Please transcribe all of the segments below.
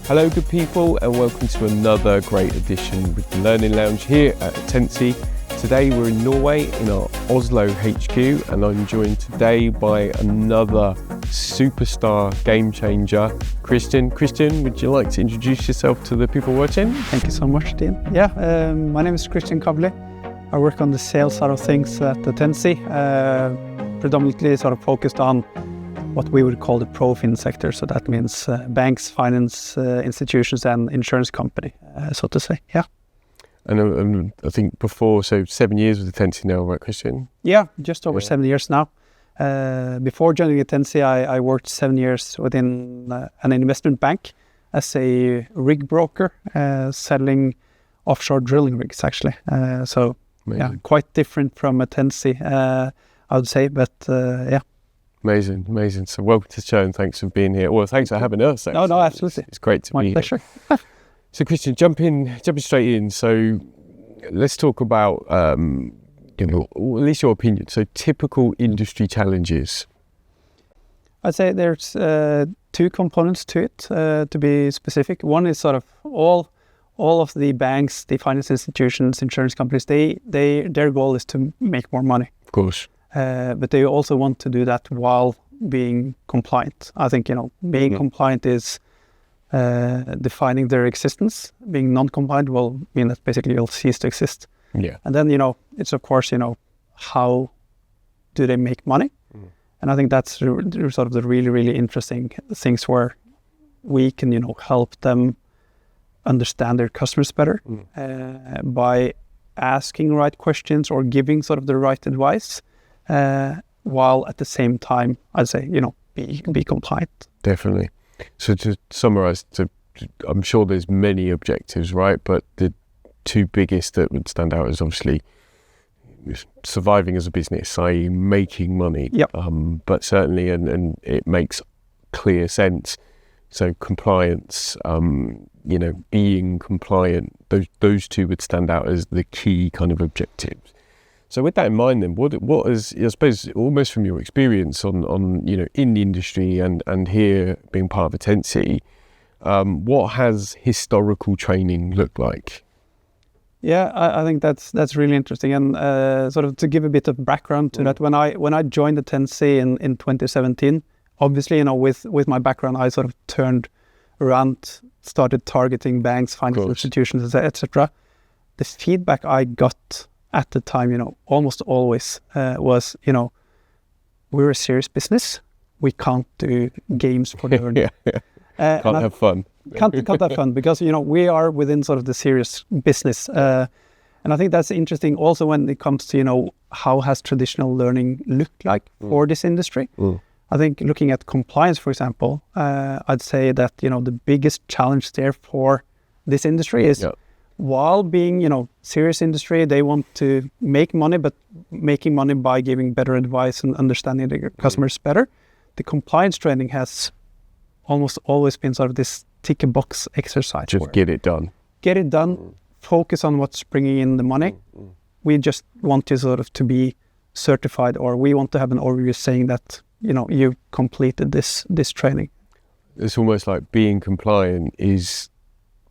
Hello good people, and welcome to another great edition with the Learning Lounge here at Attensi. Today we're in Norway in our Oslo HQ, and I'm joined today by another superstar game changer, Christian. Christian, would you like to introduce yourself to the people watching? Thank you so much, Dean. My name is Christian Kavli. I work on the sales side of things at Attensi, predominantly sort of focused on what we would call the pro-fin sector. So that means banks, finance institutions, and insurance company, so to say. Yeah. And I think before, so 7 years with Attensi now, right, Christian? Yeah, just over 7 years now. Before joining Attensi, I worked 7 years within an investment bank as a rig broker, selling offshore drilling rigs, actually. So, yeah, quite different from Attensi, I would say, but yeah. Amazing. So welcome to the show and thanks for being here. Well, thanks for having us. Actually. No, absolutely. It's great to be here. My pleasure. So Christian, jumping straight in. So let's talk about, at least your opinion. So typical industry challenges. I'd say there's two components to it, to be specific. One is sort of all of the banks, the finance institutions, insurance companies, their goal is to make more money. Of course. But they also want to do that while being compliant. I think, being compliant is defining their existence. Being non-compliant will mean that basically you'll cease to exist. Yeah. And then, it's of course, how do they make money? And I think that's sort of the really, really interesting things where we can, help them understand their customers better by asking right questions or giving sort of the right advice, while at the same time, I'd say, be compliant. Definitely. So to summarize, I'm sure there's many objectives, right? But the two biggest that would stand out is obviously surviving as a business, i.e. making money. Yep. But certainly, and it makes clear sense. So compliance, being compliant, those two would stand out as the key kind of objectives. So with that in mind then, what is, I suppose, almost from your experience on in the industry and here being part of Attensi, what has historical training looked like? Yeah, I think that's really interesting. And sort of to give a bit of background to that, when I joined Attensi in 2017, obviously, with my background, I sort of turned around, started targeting banks, financial institutions, etc. The feedback I got at the time, almost always was, we're a serious business. We can't do games for learning. Can't have fun. Can't have fun because, we are within sort of the serious business. And I think that's interesting also when it comes to, how has traditional learning looked like for this industry. I think looking at compliance, for example, I'd say that, the biggest challenge there for this industry is while being, serious industry, they want to make money, but making money by giving better advice and understanding their customers better. The compliance training has almost always been sort of this tick a box exercise. Just get it done. Get it done. Focus on what's bringing in the money. We just want to sort of to be certified, or we want to have an overview saying that, you've completed this training. It's almost like being compliant is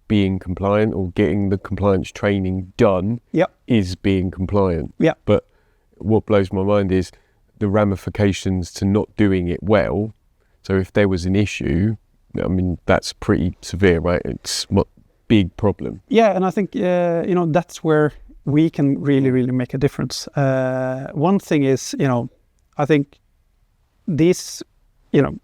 being compliant, or getting the compliance training done is being compliant. But what blows my mind is the ramifications to not doing it well. So if there was an issue, I mean, that's pretty severe, right? It's a big problem. Yeah, and I think, that's where we can really, really make a difference. One thing is, I think these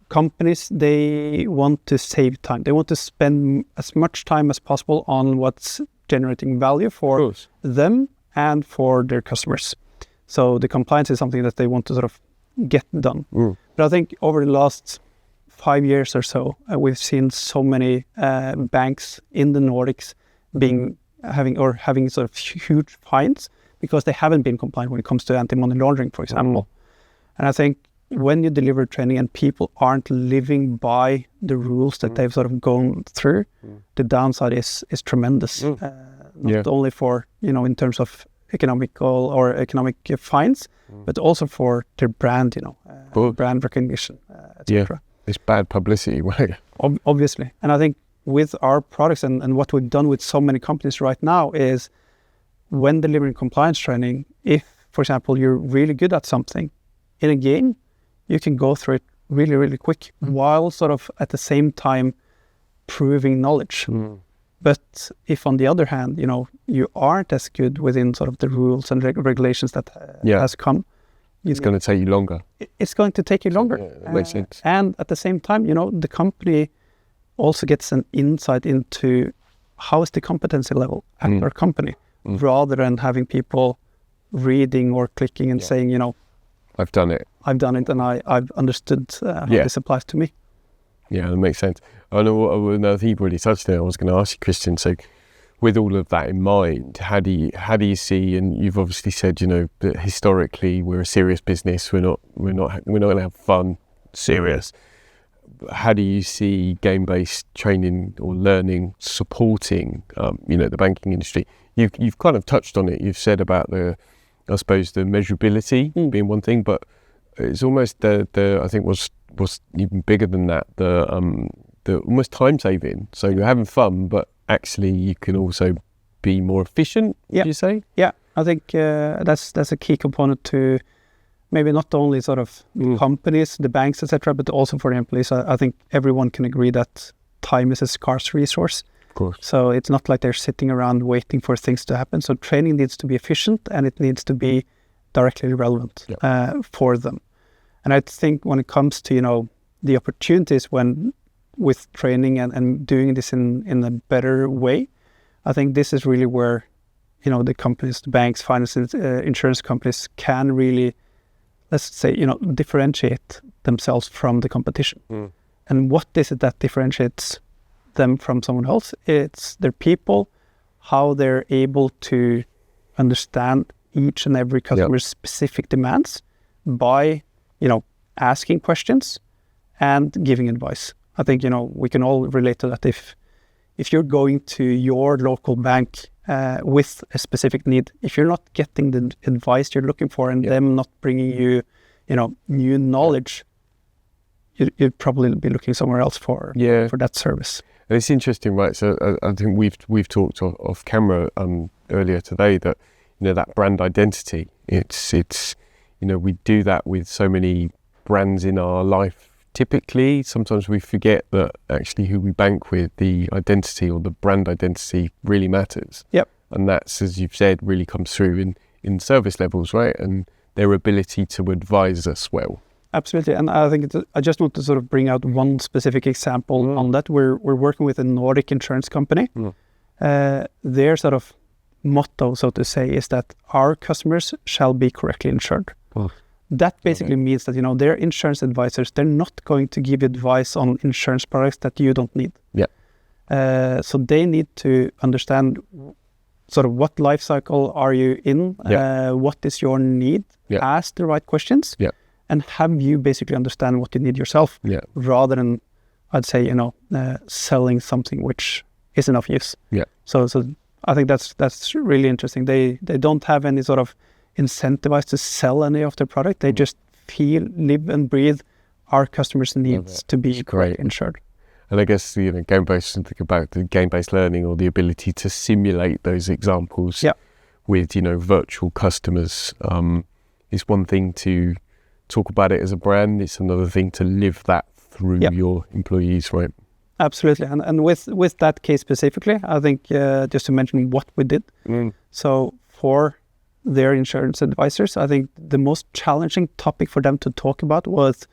companies, they want to save time. They want to spend as much time as possible on what's generating value for them and for their customers. So the compliance is something that they want to sort of get done. But I think over the last 5 years or so, we've seen so many banks in the Nordics having sort of huge fines because they haven't been compliant when it comes to anti-money laundering, for example. And I think when you deliver training and people aren't living by the rules that they've sort of gone through, the downside is tremendous. Not only for, in terms of economic fines, but also for their brand, brand recognition, etc. It's bad publicity, right? Obviously. And I think with our products and what we've done with so many companies right now is when delivering compliance training, if, for example, you're really good at something in a game, you can go through it really, really quick while sort of at the same time proving knowledge. But if on the other hand, you aren't as good within sort of the rules and regulations that has come, it's going to take you longer. It's going to take you longer. Yeah, that makes sense. And at the same time, the company also gets an insight into how is the competency level at our company, rather than having people reading or clicking and saying, I've done it, and I've understood how this applies to me. Yeah, that makes sense. I know another thing you've already touched there. I was going to ask you, Christian. So, with all of that in mind, how do you see? And you've obviously said, that historically we're a serious business. We're not going to have fun, serious. How do you see game-based training or learning supporting, the banking industry? You've kind of touched on it. You've said about the measurability being one thing, but it's almost the I think was even bigger than that. The almost time saving. So you're having fun, but actually you can also be more efficient. Would you say? Yeah, I think that's a key component to maybe not only sort of companies, the banks, etc., but also for the employees. I think everyone can agree that time is a scarce resource. Of course. So it's not like they're sitting around waiting for things to happen. So training needs to be efficient and it needs to be directly relevant for them. And I think when it comes to, the opportunities with training and doing this in a better way, I think this is really where, the companies, the banks, finance, insurance companies can really, let's say, differentiate themselves from the competition. And what is it that differentiates them from someone else? It's their people, how they're able to understand each and every customer's specific demands by, asking questions and giving advice. I think, we can all relate to that. If you're going to your local bank with a specific need, if you're not getting the advice you're looking for and them not bringing you, new knowledge, you'd probably be looking somewhere else for that service. And it's interesting, right? So I think we've talked off camera earlier today that that brand identity. It's we do that with so many brands in our life. Typically, sometimes we forget that actually who we bank with, the identity or the brand identity really matters. Yep. And that's, as you've said, really comes through in service levels, right? And their ability to advise us well. Absolutely. And I think I just want to sort of bring out one specific example on that. We're working with a Nordic insurance company. Their sort of motto, so to say, is that our customers shall be correctly insured. That basically means that, their insurance advisors, they're not going to give advice on insurance products that you don't need. So they need to understand sort of what life cycle are you in, what is your need, ask the right questions, and have you basically understand what you need yourself, rather than, I'd say, selling something which isn't of use. So I think that's really interesting. They don't have any sort of incentivized to sell any of their product. They just live and breathe our customers' needs to be correctly insured. And I guess game-based, think about the game-based learning or the ability to simulate those examples with virtual customers is one thing to talk about it as a brand. It's another thing to live that through your employees, right? Absolutely. And with that case specifically, I think just to mention what we did. So for their insurance advisors, I think the most challenging topic for them to talk about was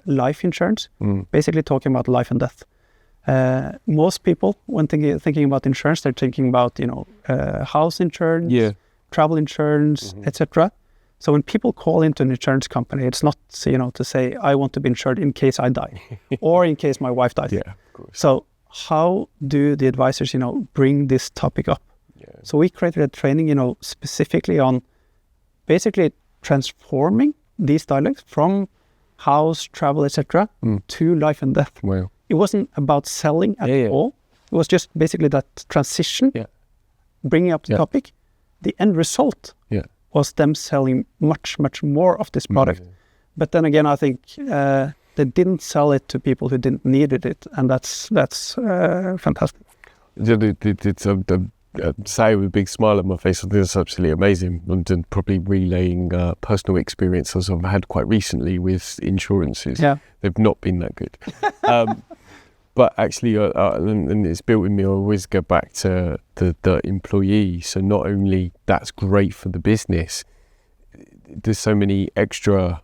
life insurance, basically talking about life and death. Most people, when thinking about insurance, they're thinking about, house insurance, travel insurance, etc. So when people call into an insurance company, it's not, to say, I want to be insured in case I die or in case my wife dies. Of course. So how do the advisors, bring this topic up? So we created a training, specifically on basically transforming these dialects from house, travel, etc. to life and death. Wow. It wasn't about selling at all. It was just basically that transition, bringing up the topic. The end result was them selling much, much more of this product. But then again, I think They didn't sell it to people who didn't needed it, and that's fantastic. Say with a big smile on my face, I think that's absolutely amazing, and probably relaying personal experiences I've had quite recently with insurances. Yeah. They've not been that good. But actually, and it's built in me, I always go back to the employee. So not only that's great for the business, there's so many extra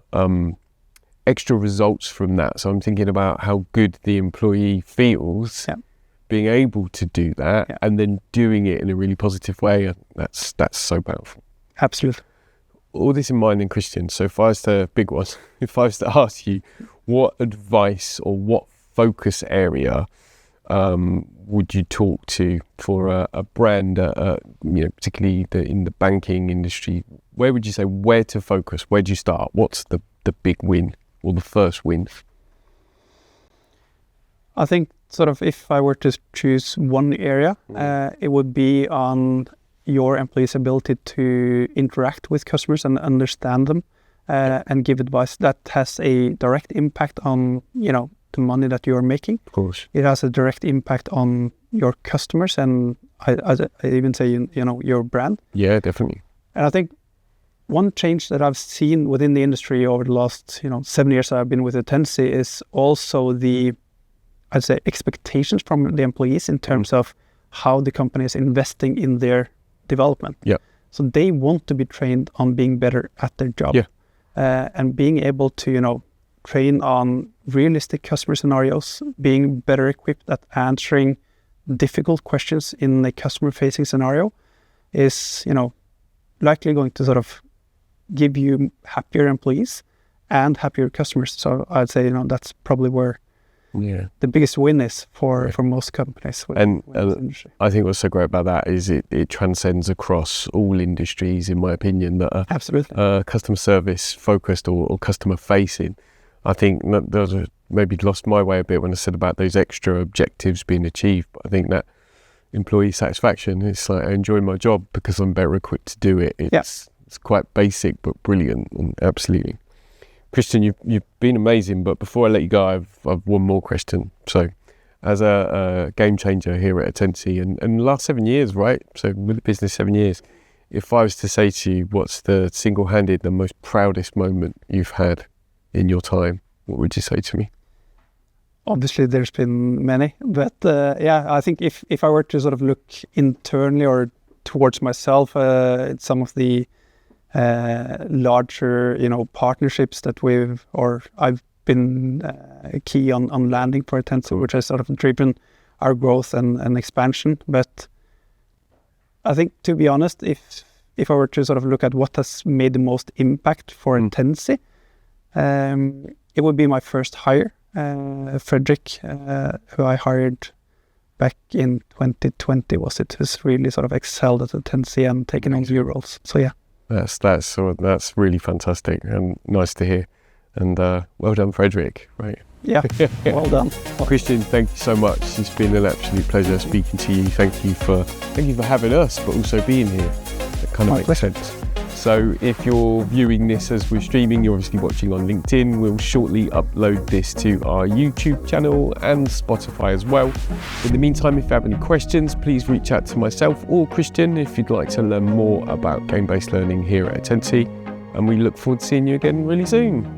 results from that. So I'm thinking about how good the employee feels. Yeah. Being able to do that and then doing it in a really positive way, that's so powerful. Absolutely. All this in mind then, Christian, so if I was to ask you, what advice or what focus area would you talk to for a brand, particularly in the banking industry? Where would you say where to focus? Where do you start? What's the big win or the first win? I think sort of if I were to choose one area, it would be on your employees' ability to interact with customers and understand them and give advice that has a direct impact on, the money that you're making. Of course. It has a direct impact on your customers and I even say, your brand. Yeah, definitely. And I think one change that I've seen within the industry over the last, 7 years I've been with Attensi is also I'd say expectations from the employees in terms of how the company is investing in their development. Yeah. So they want to be trained on being better at their job. Yeah. And being able to, train on realistic customer scenarios, being better equipped at answering difficult questions in a customer-facing scenario is, likely going to sort of give you happier employees and happier customers. So I'd say, that's probably where the biggest win is for most companies. And I think what's so great about that is it transcends across all industries, in my opinion, that are absolutely customer service focused or customer facing. I think that maybe lost my way a bit when I said about those extra objectives being achieved. But I think that employee satisfaction, it's like I enjoy my job because I'm better equipped to do it. It's quite basic but brilliant, and absolutely. Christian, you've been amazing, but before I let you go, I've one more question. So, as a game changer here at Attensi, and the last 7 years, right? So with the business 7 years, if I was to say to you, what's the single-handed, the most proudest moment you've had in your time, what would you say to me? Obviously, there's been many, but I think if I were to sort of look internally or towards myself, it's some of the larger, partnerships that I've been key on landing for Attensi, which has sort of driven our growth and expansion. But I think, to be honest, if I were to sort of look at what has made the most impact for Attensi, it would be my first hire, Frederick, who I hired back in 2020, who's really sort of excelled at Attensi and taken on new roles. So yeah. That's really fantastic and nice to hear, and well done, Frederick. Right? Yeah, well done. Christian, thank you so much. It's been an absolute pleasure speaking to you. Thank you for having us, but also being here. It kind of makes sense. So if you're viewing this as we're streaming, you're obviously watching on LinkedIn. We'll shortly upload this to our YouTube channel and Spotify as well. In the meantime, if you have any questions, please reach out to myself or Christian if you'd like to learn more about game-based learning here at Attensi. And we look forward to seeing you again really soon.